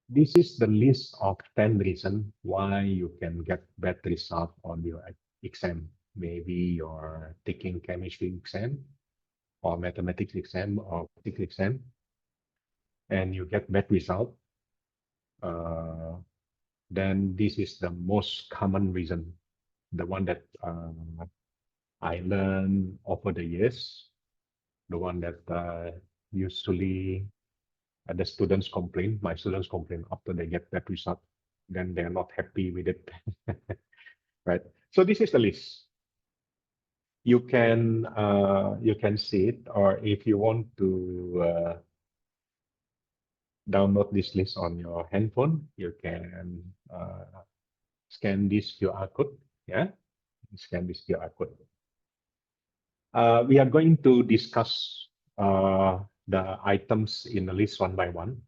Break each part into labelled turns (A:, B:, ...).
A: This is the list of 10 reasons why you can get bad result on your exam. Maybe you're taking chemistry exam or mathematics exam or physics exam, and you get bad result. Uh, then this is the most common reason, the one that I learned over the years, the one that usually the students complain, my students complain after they get that result, then they're not happy with it, right? So this is the list. You can see it, or if you want to download this list on your handphone, you can scan this QR code. Yeah, scan this QR code. We are going to discuss the items in the list one by one.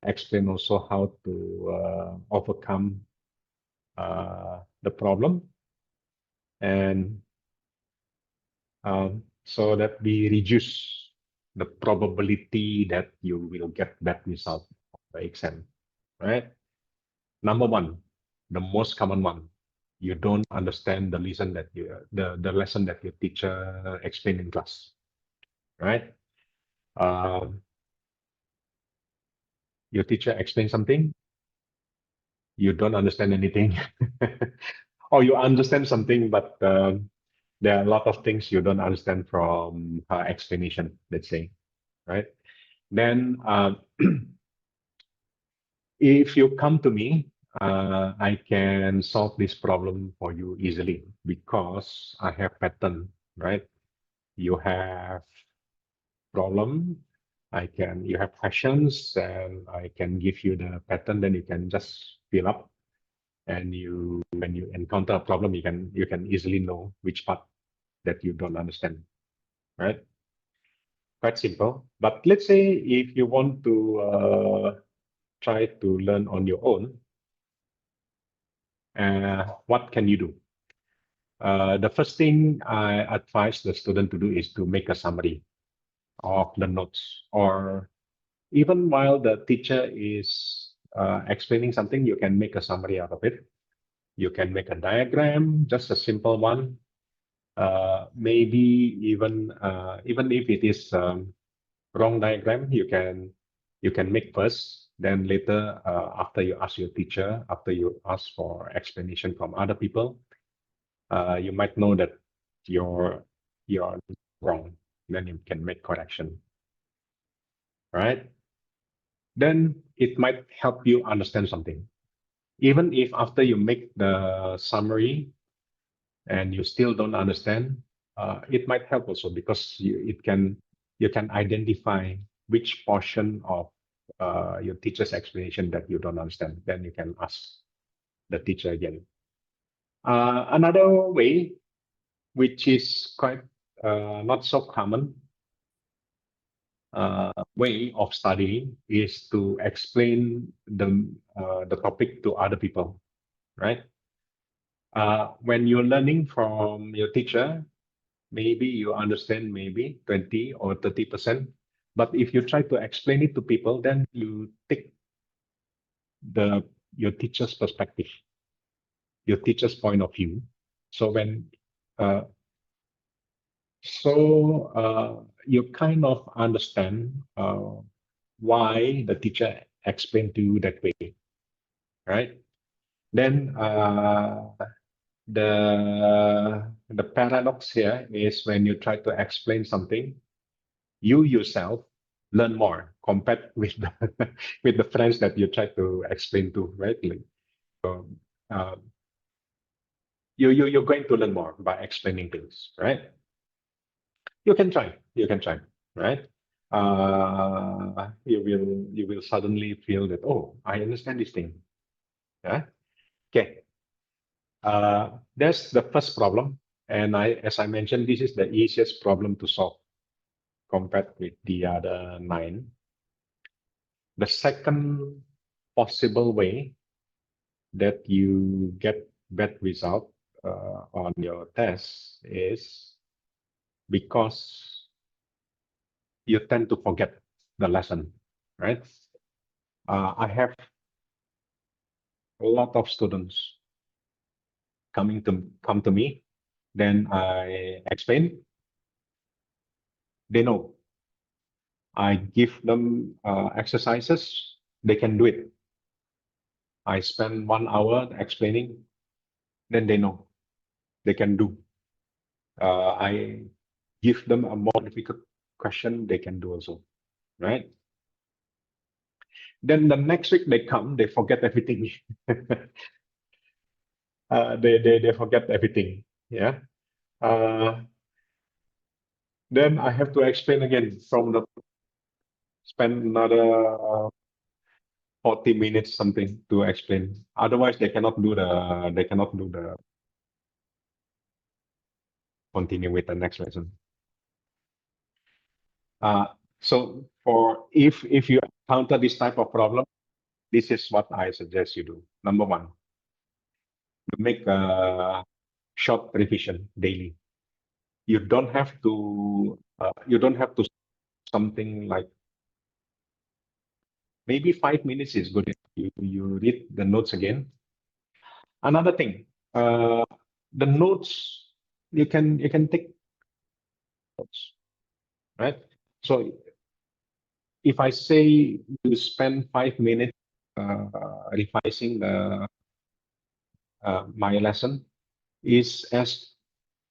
A: Explain also how to overcome the problem, and so that we reduce the probability that you will get bad result of the exam, right? Number one, the most common one, you don't understand the lesson that the lesson that your teacher explained in class, right? Um, your teacher explained something, you don't understand anything, or you understand something, but there are a lot of things you don't understand from her explanation, let's say, right? Then if you come to me, I can solve this problem for you easily because I have pattern, right? You have problem, you have questions, and I can give you the pattern, then you can just fill up. And when you encounter a problem, you can easily know which part that you don't understand, right? Quite simple. But let's say if you want to try to learn on your own, what can you do? The first thing I advise the student to do is to make a summary of the notes, or even while the teacher is explaining something, you can make a summary out of it. You can make a diagram, just a simple one. Maybe even if it is wrong diagram, you can make first. Then later, after you ask your teacher, after you ask for explanation from other people, you might know that you're you're wrong. Then you can make correction, right? Then it might help you understand something. Even if after you make the summary and you still don't understand, it might help also because you can identify which portion of your teacher's explanation that you don't understand. Then you can ask the teacher again. Another way, which is quite not so common way of studying, is to explain the topic to other people, right? When you're learning from your teacher, maybe you understand maybe 20 or 30%. But if you try to explain it to people, then you take the your teacher's perspective, your teacher's point of view. So when uh, you kind of understand why the teacher explained to you that way, right? Then the paradox here is when you try to explain something, you yourself learn more compared with the with the friends that you try to explain to, right? Like, uh, you're going to learn more by explaining things, right? You can try, right? You will suddenly feel that, oh, I understand this thing. Yeah. Okay. That's the first problem, and as I mentioned, this is the easiest problem to solve compared with the other nine. The second possible way that you get bad result on your test is because you tend to forget the lesson. right? I have a lot of students come to me, then I explain. They know. I give them exercises. They can do it. I spend 1 hour explaining. Then they know they can do. I give them a more difficult question. They can do also, right? Then the next week they come. They forget everything. They forget everything. Yeah. Uh, then I have to explain again from the spend another 40 minutes something to explain. Otherwise, they cannot do the continue with the next lesson. Uh, so for if you encounter this type of problem, this is what I suggest you do. Number one, make a short revision daily. You don't have to something like maybe 5 minutes is good. You read the notes again. Another thing, the notes you can take notes, right? So if I say you spend 5 minutes revising the my lesson, is as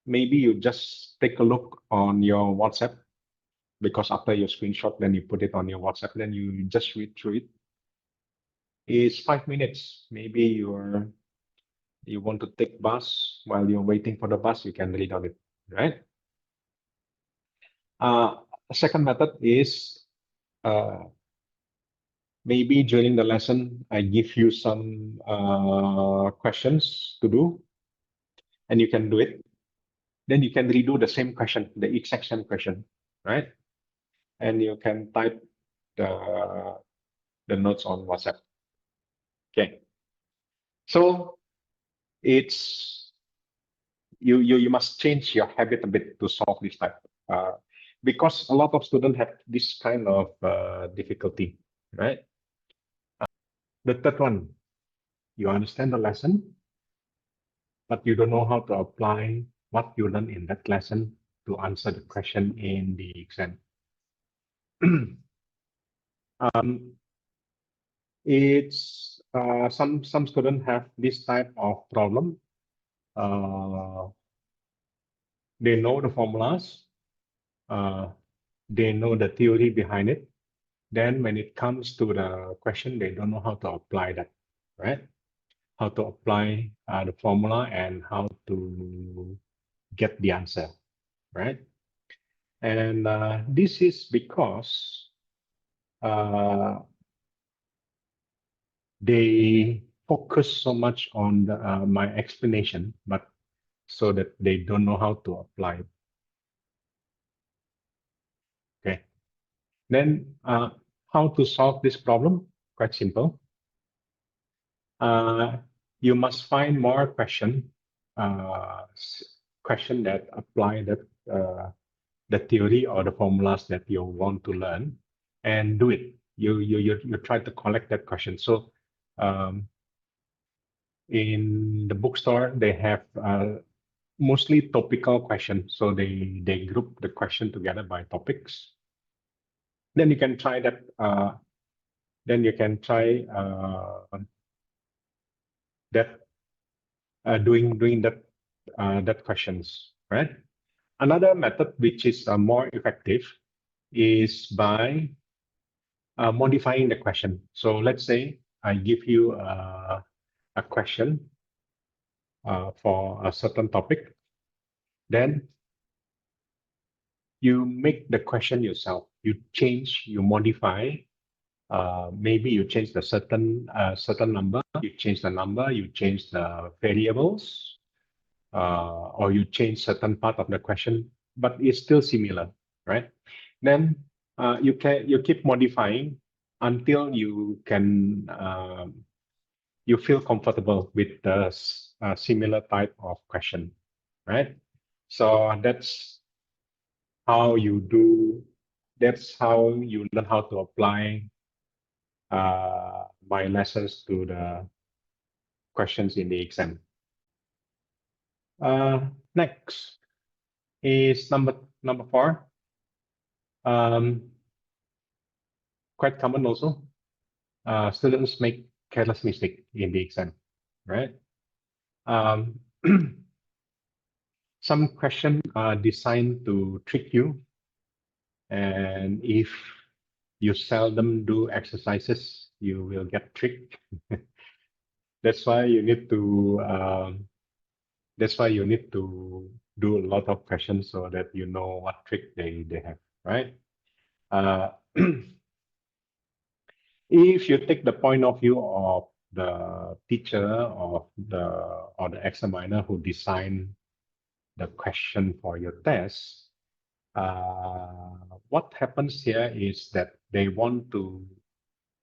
A: maybe you just take a look on your WhatsApp because after your screenshot, then you put it on your WhatsApp, then you just read through it. It's 5 minutes. Maybe you want to take bus while you're waiting for the bus, you can read on it, right? Uh, Second method is uh, maybe during the lesson, I give you some questions to do, and you can do it. Then you can redo the same question, the exact same question, right? And you can type the notes on WhatsApp. Okay. So it's you must change your habit a bit to solve this type. Because a lot of students have this kind of difficulty, right? The third one, you understand the lesson, but you don't know how to apply what you learned in that lesson to answer the question in the exam. um, it's some students have this type of problem. Uh, they know the formulas, uh, they know the theory behind it. Then when it comes to the question, they don't know how to apply that, right? How to apply the formula and how to get the answer, right? And this is because uh, they focus so much on my explanation, but so that they don't know how to apply it. Okay. Then how to solve this problem? Quite simple. Uh, you must find more question that apply the theory or the formulas that you want to learn, and do it. You try to collect that question. So um, in the bookstore, they have mostly topical questions. So they group the question together by topics. Then you can try that. Then you can try that doing that questions, right? Another method which is more effective is by modifying the question. So let's say I give you a question for a certain topic, then you make the question yourself. You change, you modify. Maybe you change the certain number. You change the number. You change the variables, or you change certain part of the question, but it's still similar, right? Then you keep modifying until you feel comfortable with the similar type of question, right? So how you do. That's how you learn how to apply my lessons to the questions in the exam. Next is number 4. Quite common also. Students make careless mistake in the exam, right? Um, some questions are designed to trick you, and if you seldom do exercises, you will get tricked. That's why you need to do a lot of questions so that you know what trick they have, right? Uh, if you take the point of view of the teacher or the examiner who designed the question for your test, what happens here is that they want to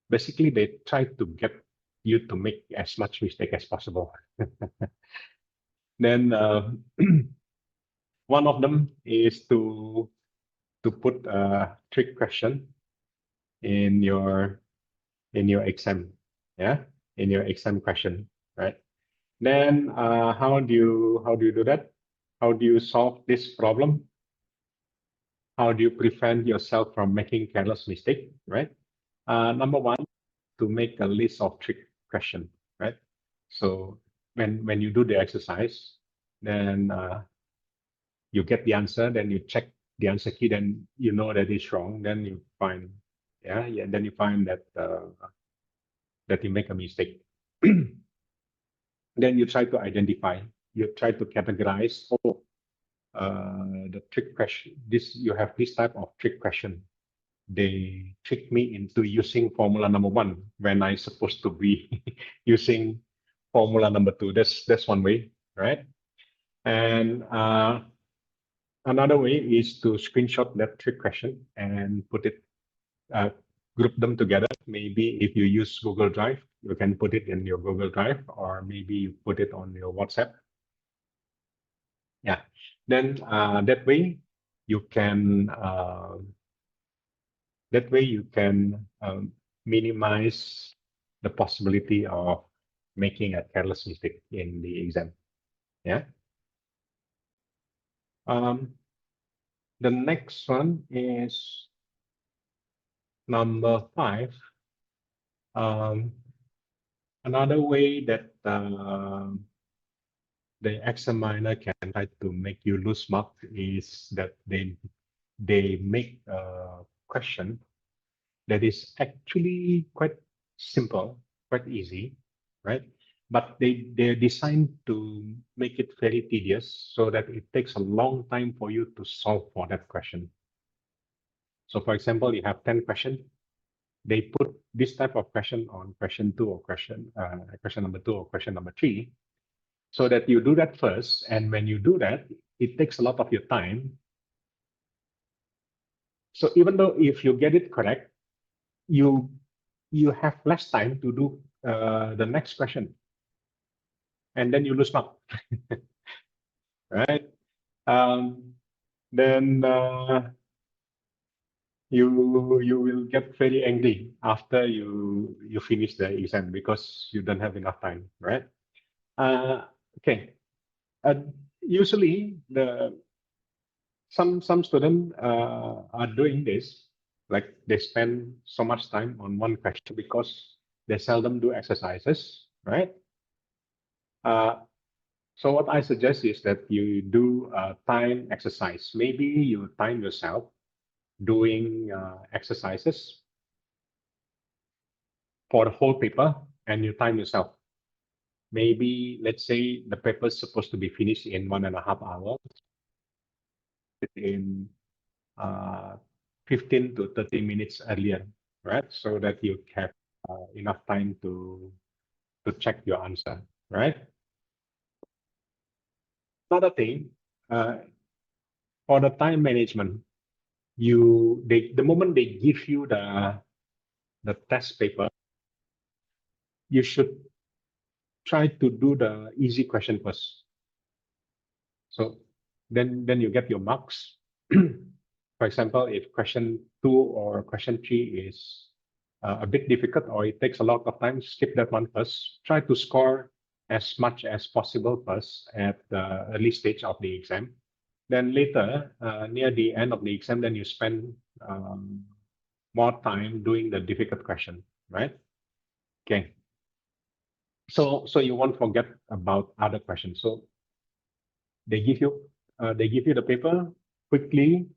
A: basically they try to get you to make as much mistake as possible. Then one of them is to put a trick question in your exam, yeah, in your exam question, right? Then how do you do that? How do you solve this problem? How do you prevent yourself from making careless mistake, right? Number one, to make a list of trick question, right? So when you do the exercise, then you get the answer, then you check the answer key, then you know that it's wrong, then you find, yeah, then you find that you make a mistake. Then you try to identify, you try to categorize. Oh, the trick question. This you have this type of trick question. They trick me into using formula number 1 when I supposed to be using formula number 2. That's one way, right? And another way is to screenshot that trick question and put it, uh, group them together. Maybe if you use Google Drive, you can put it in your Google Drive, or maybe you put it on your WhatsApp. Yeah. Then you can uh, that way you can minimize the possibility of making a careless mistake in the exam. Yeah. Um, the next one is number 5. Um, another way that the examiner can try to make you lose mark is that they make a question that is actually quite simple, quite easy, right? But they're designed to make it very tedious so that it takes a long time for you to solve for that question. So for example, you have 10 questions. They put this type of question on question 2 or question number 2 or question number 3, so that you do that first. And when you do that, it takes a lot of your time. So even though if you get it correct, you you have less time to do the next question, and then you lose mark, right? Um, then you will get very angry after you finish the exam because you don't have enough time, right? Okay. Usually some students are doing this, like they spend so much time on one question because they seldom do exercises, right? Uh, so what I suggest is that you do time exercise. Maybe you time yourself doing exercises for the whole paper, and you time yourself. Maybe let's say the paper is supposed to be finished in 1.5 hours, in uh, 15 to 30 minutes earlier, right? So that you have enough time to check your answer, right? Another thing, uh, for the time management, the moment they give you the test paper, you should try to do the easy question first. So then you get your marks. For example, if question 2 or question 3 is a bit difficult or it takes a lot of time, skip that one first. Try to score as much as possible first at the early stage of the exam. Then later, near the end of the exam, then you spend more time doing the difficult question, right? Okay. So you won't forget about other questions. So they give you the paper, quickly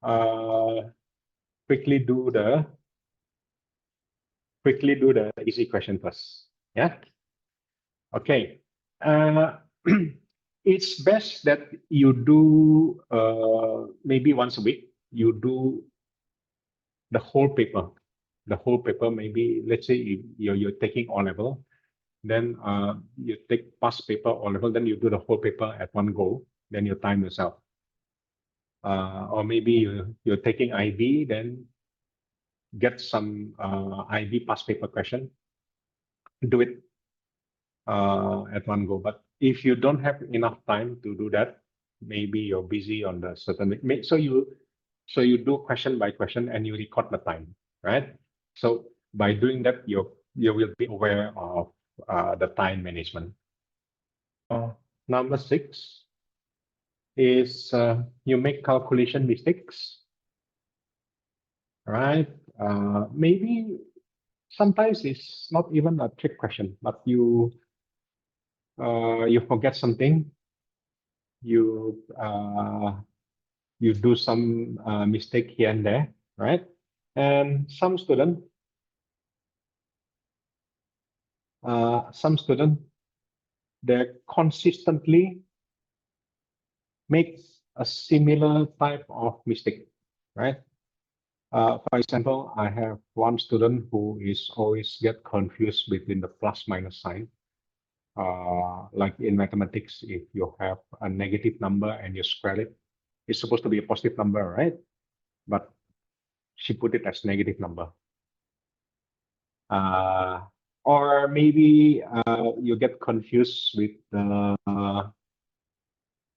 A: uh, quickly do the easy question first. Yeah. Okay. Uh, it's best that you do maybe once a week. You do the whole paper. The whole paper. Maybe let's say if you're taking O level, then you take past paper O level, then you do the whole paper at one go. Then you time yourself. Or maybe you're taking IB, then get some IB past paper question. Do it at one go. But if you don't have enough time to do that, maybe you're busy on the certain. So you do question by question and you record the time, right? So by doing that, you will be aware of the time management. Number 6 is you make calculation mistakes, right? Maybe sometimes it's not even a trick question, but you forget something, you you do some mistake here and there, right? And some student, they consistently make a similar type of mistake, right? For example, I have one student who is always get confused between the plus minus sign. Like in mathematics, if you have a negative number and you square it, it's supposed to be a positive number, right? But she put it as negative number. Or maybe you get confused with the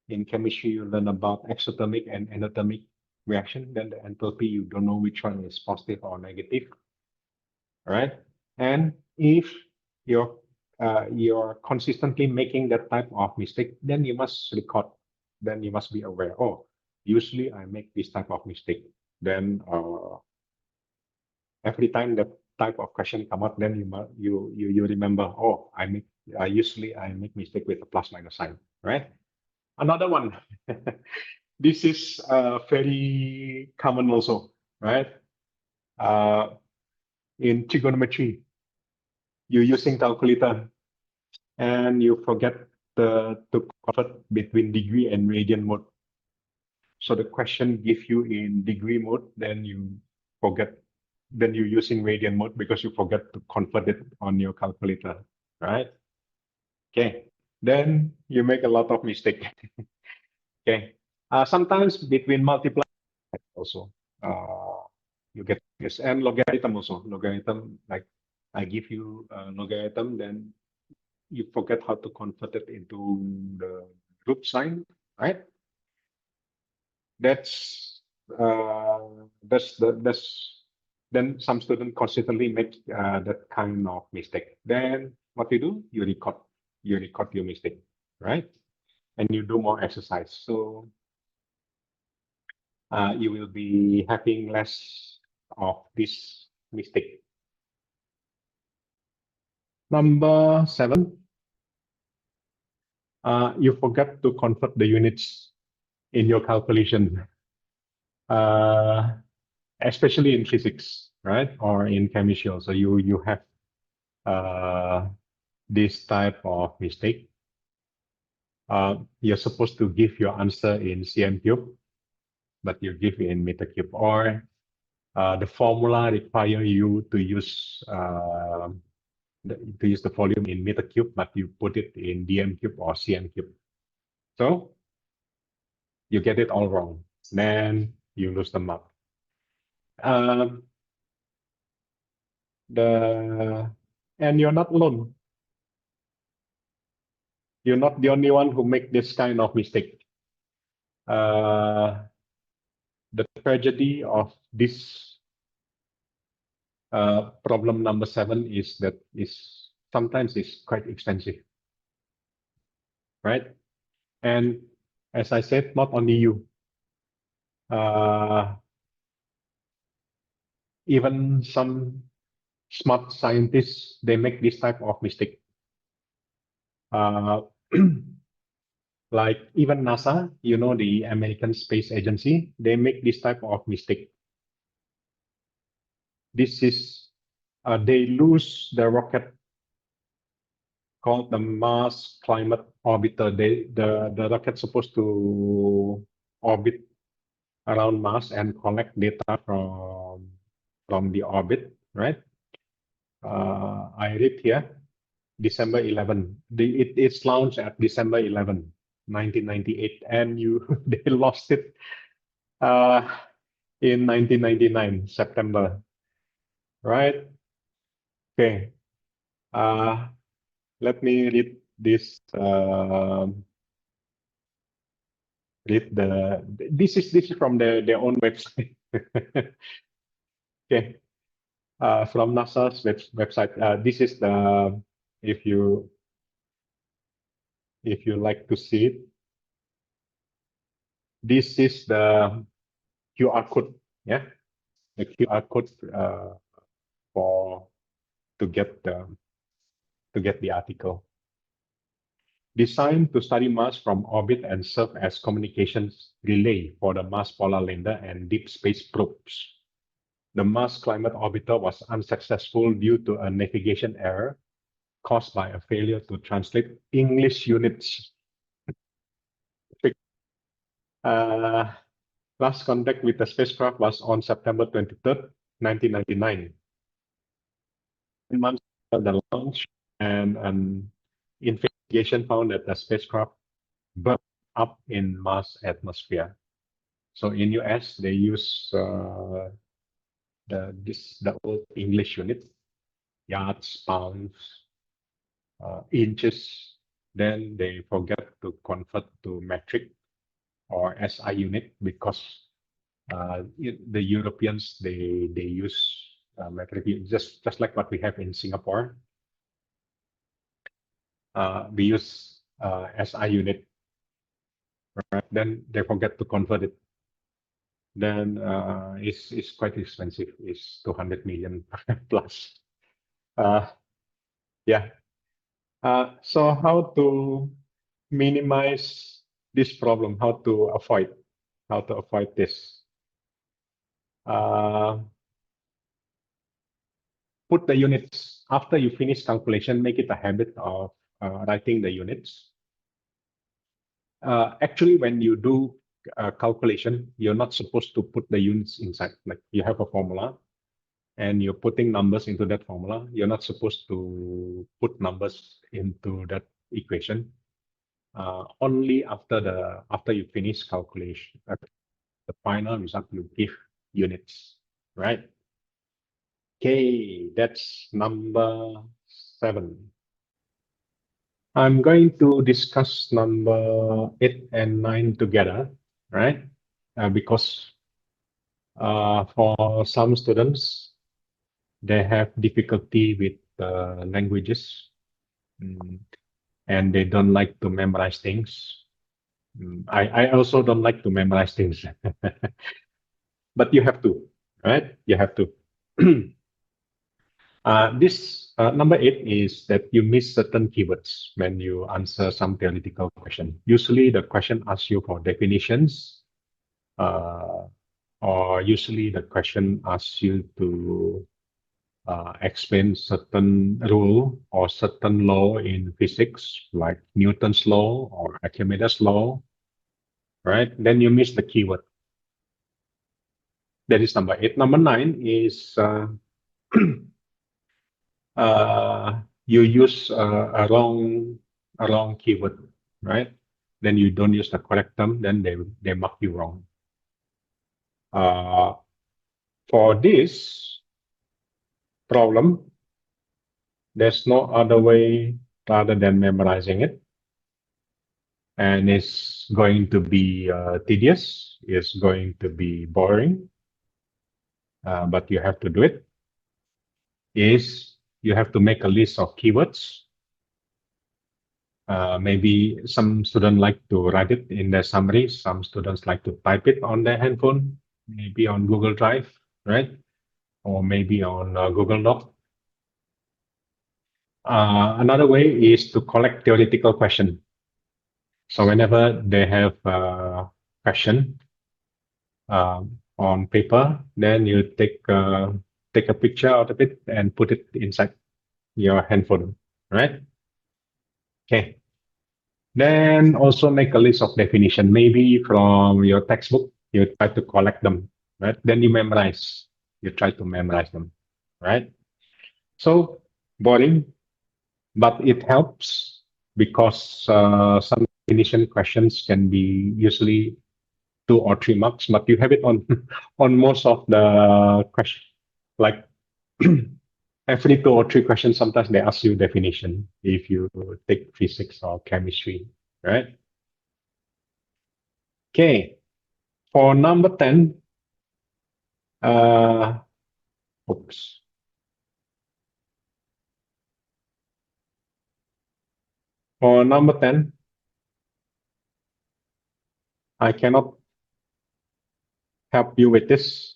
A: in chemistry you learn about exothermic and endothermic reaction. Then the enthalpy you don't know which one is positive or negative, right? And if you're consistently making that type of mistake, then you must record. Then you must be aware. Oh, usually I make this type of mistake. Then every time that type of question come up, then you remember. Oh, I usually I make mistake with a plus minus sign, right? Another one. This is very common also, right? In trigonometry, you're using calculator and you forget to convert between degree and radian mode. So the question give you in degree mode, then you forget, then you're using radian mode because you forget to convert it on your calculator, right? Okay, then you make a lot of mistake. Okay, sometimes between multiply also you get this, and logarithm also. Logarithm, like I give you logarithm, then you forget how to convert it into the group sign, right? That's then some student consistently make that kind of mistake. Then what you do, you record your mistake, right? And you do more exercise. So you will be having less of this mistake. Number 7, you forget to convert the units in your calculation, especially in physics, right? Or in chemistry also, you have this type of mistake. You're supposed to give your answer in cm cube, but you give it in meter cube, or the formula require you to use the volume in meter cube, but you put it in dm cube or cm cube. So you get it all wrong, then you lose the mark. And you're not alone. You're not the only one who make this kind of mistake. The tragedy of this Problem number 7 is that is sometimes it's quite expensive, right? And as I said, not only you, uh, even some smart scientists, they make this type of mistake. Uh, like even NASA, you know, the American Space Agency, they make this type of mistake. This is, they lose the rocket called the Mars Climate Orbiter. The rocket's supposed to orbit around Mars and collect data from the orbit, right? I read here, December 11. It's launched at December 11, 1998, and they lost it uh, in 1999, September, right? Okay. Uh, Let me read this. Read the. This is from their own website. Okay. From NASA's website. This is the, if you like to see it. This is the QR code. Yeah, the QR code for to get the article. Designed to study Mars from orbit and serve as communications relay for the Mars Polar Lander and deep space probes. The Mars Climate Orbiter was unsuccessful due to a navigation error caused by a failure to translate English units. Uh, Last contact with the spacecraft was on September 23rd, 1999. 10 months after the launch, and an investigation found that the spacecraft burned up in Mars atmosphere. So in US, they use the old English unit, yards, pounds, inches. Then they forget to convert to metric or SI unit because the Europeans they use metric just like what we have in Singapore. We use SI unit, right? Then they forget to convert it. Then it's quite expensive. It's 200 million plus. Yeah. So how to minimize this problem? How to avoid this? Uh, Put the units after you finish calculation. Make it a habit of writing the units. Actually, when you do calculation, you're not supposed to put the units inside. Like you have a formula, and you're putting numbers into that formula. You're not supposed to put numbers into that equation. Only after you finish calculation, the final result you give units, right? Okay, that's number 7. I'm going to discuss number 8 and 9 together, right? Because for some students, they have difficulty with languages, and they don't like to memorize things. I also don't like to memorize things, but you have to, right? You have to. This number 8 is that you miss certain keywords when you answer some theoretical question. Usually the question asks you for definitions, or usually the question asks you to explain certain rule or certain law in physics, like Newton's law or Archimedes' law, right? Then you miss the keyword. That is number 8. Number 9 is you use a wrong keyword, right? Then you don't use the correct term, then they mark you wrong. For this problem, there's no other way rather than memorizing it, and it's going to be tedious. It's going to be boring, but you have to do it. is you have to make a list of keywords. Maybe some students like to write it in their summary. Some students like to type it on their handphone, maybe on Google Drive, right? Or maybe on Google Doc. Another way is to collect theoretical question. So whenever they have a question on paper, then you take a picture out of it and put it inside your handphone, right? Okay. Then also make a list of definition. Maybe from your textbook, you try to collect them, right? Then you memorize. You try to memorize them, right? So boring, but it helps because some definition questions can be usually 2 or 3 marks, but you have it on on most of the question. Like every 2 or 3 questions, sometimes they ask you definition if you take physics or chemistry, right? Okay, for number 10, uh, oops. For number 10, I cannot help you with this.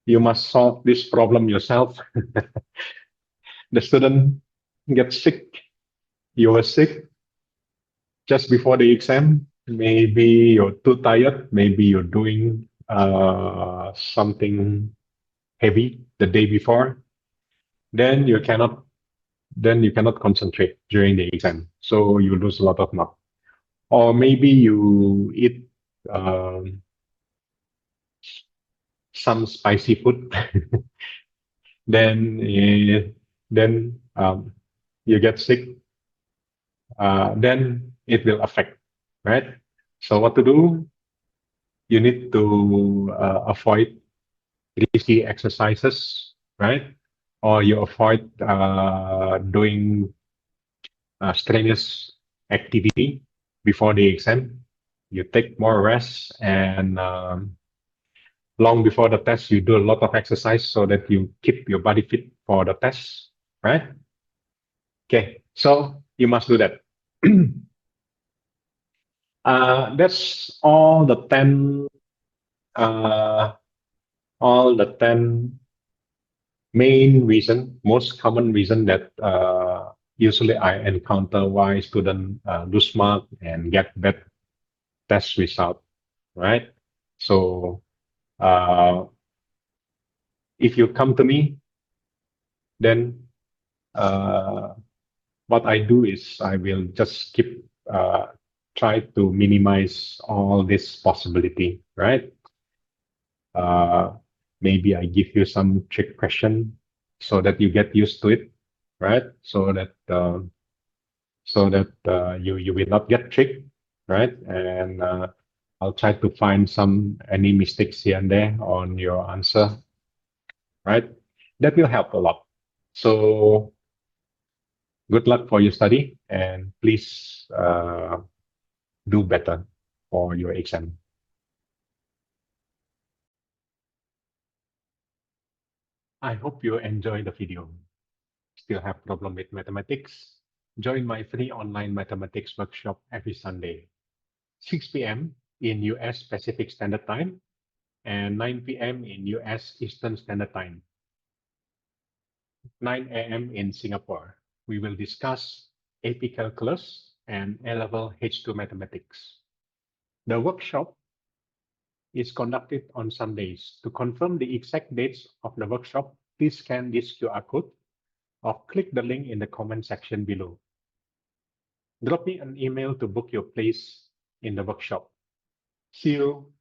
A: You must solve this problem yourself. The student gets sick. You were sick just before the exam. Maybe you're too tired. Maybe you're doing something heavy the day before. Then you cannot. Then you cannot concentrate during the exam. So you lose a lot of marks. Or maybe you eat um, some spicy food. Then you get sick. Then it will affect, right? So what to do? You need to avoid risky exercises, right? Or you avoid doing strenuous activity before the exam. You take more rest, and long before the test, you do a lot of exercise so that you keep your body fit for the test, right? Okay, so you must do that. That's uh, all the 10 main reason, most common reason that usually I encounter why students lose mark and get bad test result, right? So uh, if you come to me, then uh, what I do is I will just keep try to minimize all this possibility, right? Uh, Maybe I give you some trick question so that you get used to it, right? So that you will not get tricked, right? And I'll try to find some any mistakes here and there on your answer, right? That will help a lot. So good luck for your study, and please do better for your exam. I hope you enjoy the video. Still have problem with mathematics? Join my free online mathematics workshop every Sunday, 6 p.m. in US Pacific Standard Time and 9 p.m. in US Eastern Standard Time, 9 a.m. in Singapore. We will discuss AP Calculus and A-Level H2 Mathematics. The workshop is conducted on Sundays. To confirm the exact dates of the workshop, please scan this QR code or click the link in the comment section below. Drop me an email to book your place in the workshop. See you